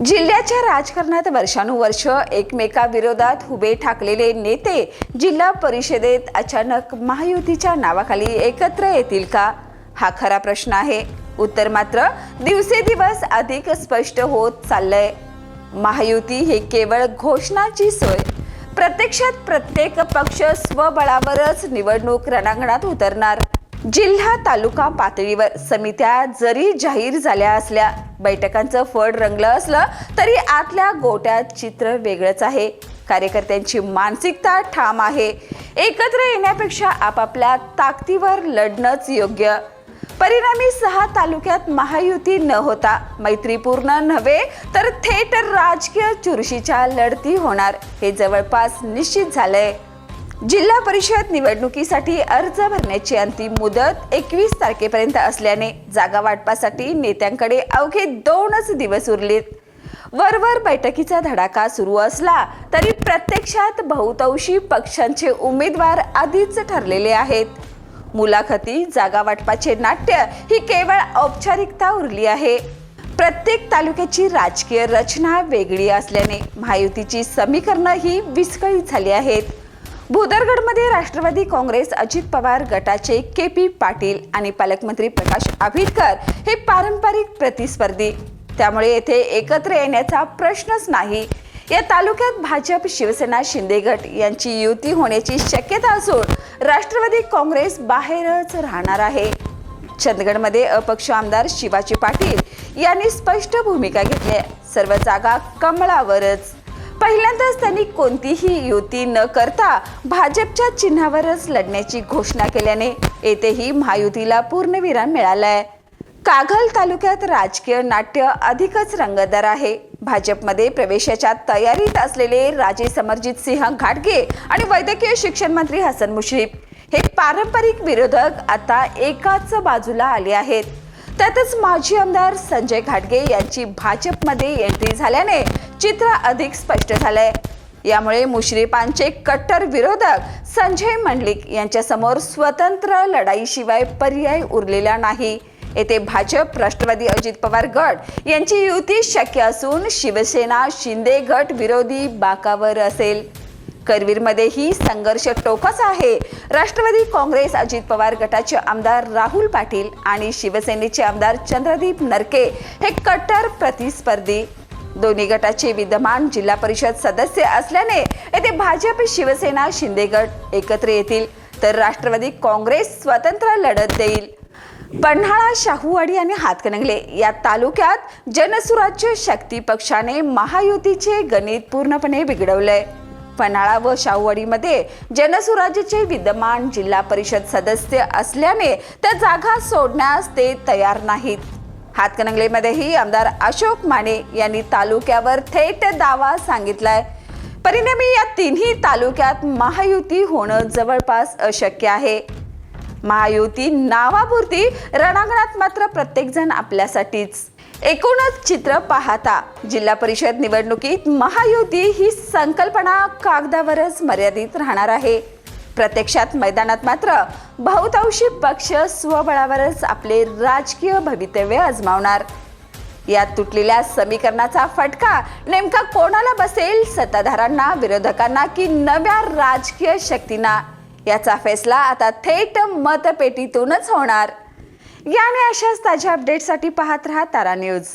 जिल्ह्याच्या राजकारणात वर्षानुवर्ष एकमेकाविरोधात उभे ठाकलेले नेते जिल्हा परिषदेत अचानक महायुतीच्या नावाखाली एकत्र येतील का? हा खरा प्रश्न आहे. उत्तर मात्र दिवसेदिवस अधिक स्पष्ट होत चाललंय. महायुती हे केवळ घोषणाची सोय. प्रत्यक्षात प्रत्येक पक्ष स्वबळावरच निवडणूक रणांगणात उतरणार. जिल्हा तालुका पातळीवर समित्या जरी जाहीर झाल्या असल्या, बैठकांचं फळ रंगलं असलं तरी आतल्या गोट्यात चित्र वेगळंच आहे. कार्यकर्त्यांची मानसिकता ठाम आहे. एकत्र येण्यापेक्षा आपापल्या ताकदीवर लढणंच योग्य. परिणामी 6 तालुक्यात महायुती न होता मैत्रीपूर्ण नव्हे तर थेट राजकीय चुरशीच्या लढती होणार हे जवळपास निश्चित झालंय. जिल्हा परिषद निवडणुकीसाठी अर्ज भरण्याची अंतिम मुदत 21 तारखेपर्यंत असल्याने जागा वाटपासाठी नेत्यांकडे अवघे 2च दिवस उरलेत. वरवर बैठकीचा धडाका सुरू असला तरी प्रत्यक्षात बहुतांशी पक्षांचे उमेदवार आधीच ठरलेले आहेत. मुलाखती, जागा वाटपाचे नाट्य ही केवळ औपचारिकता उरली आहे. प्रत्येक तालुक्याची राजकीय रचना वेगळी असल्याने महायुतीची समीकरणं ही विस्कळीत झाली आहेत. भुदरगडमध्ये राष्ट्रवादी काँग्रेस अजित पवार गटाचे के.पी. पाटील आणि पालकमंत्री प्रकाश आंबेडकर हे पारंपरिक प्रतिस्पर्धी. त्यामुळे येथे एकत्र येण्याचा प्रश्नच नाही. या तालुक्यात भाजप, शिवसेना, शिंदे गट यांची युती होण्याची शक्यता असून राष्ट्रवादी काँग्रेस बाहेरच राहणार आहे. चंदगडमध्ये अपक्ष आमदार शिवाजी पाटील यांनी स्पष्ट भूमिका घेतली. सर्व जागा कमळावरच. पहिल्यांदाच त्यांनी कोणतीही युती न करता भाजपच्या चिन्हावरच लढण्याची घोषणा केल्याने येथेही महायुतीला पूर्णविराम मिळालाय. कागल तालुक्यात राजकीय नाट्य अधिकच रंगतदार आहे. भाजपमध्ये प्रवेशाच्या तयारीत असलेले राजे समरजित सिंह घाटगे आणि वैद्यकीय शिक्षण मंत्री हसन मुश्रीफ हे पारंपरिक विरोधक आता एकाच बाजूला आले आहेत. त्यातच माजी आमदार संजय घाटगे यांची भाजपमध्ये एंट्री झाल्याने चित्र अधिक स्पष्ट झालंय. यामुळे मुश्रीफांचे कट्टर विरोधक संजय मंडलिक यांच्यासमोर स्वतंत्र लढाईशिवाय पर्याय उरलेला नाही. येथे भाजप, राष्ट्रवादी, अजित पवार गट यांची युती शक्य असून शिवसेना, शिंदे गट विरोधी बाकावर असेल. करवीरमध्येही संघर्ष टोकाचा आहे. राष्ट्रवादी काँग्रेस, अजित पवार गटाचे आमदार राहुल पाटील आणि शिवसेनेचे आमदार चंद्रदीप नरके हे कट्टर प्रतिस्पर्धी. दोन्ही गटाचे विद्यमान जिल्हा परिषद सदस्य असल्याने येथे भाजप, शिवसेना, शिंदे गट एकत्र येतील तर राष्ट्रवादी काँग्रेस स्वतंत्र लढत देईल. पन्हाळा, शाहूवाडी आणि हातकणंगले या तालुक्यात जनसुराज्य शक्ती पक्षाने महायुतीचे गणित पूर्णपणे बिघडवलंय. पन्हाळा व शाहूवाडीमध्ये जनसुराज्यचे विद्यमान जिल्हा परिषद सदस्य असल्याने त्या जागा सोडण्यास ते तयार नाहीत. हातकणंगलेमध्येही आमदार अशोक माने यांनी तालुक्यावर थेट दावा सांगितलाय. परिणामी या तिन्ही तालुक्यात महायुती होणं जवळपास अशक्य आहे. महायुती नावापुरती, रणांगणात मात्र प्रत्येक जण आपल्यासाठीच. एकूणच चित्र पाहता जिल्हा परिषद निवडणुकीत महायुती ही संकल्पना कागदावरच मर्यादित राहणार आहे. प्रत्यक्षात मैदानात मात्र बहुतांशी पक्ष स्वबळावरच आपले राजकीय भवितव्य आजमावणार. या तुटलेल्या समीकरणाचा फटका नेमका कोणाला बसेल? सत्ताधाऱ्यांना, विरोधकांना की नव्या राजकीय शक्तींना? याचा फैसला आता थेट मतपेटीतूनच होणार. याने अशाच ताज्या अपडेटसाठी पाहत रहा तारा न्यूज.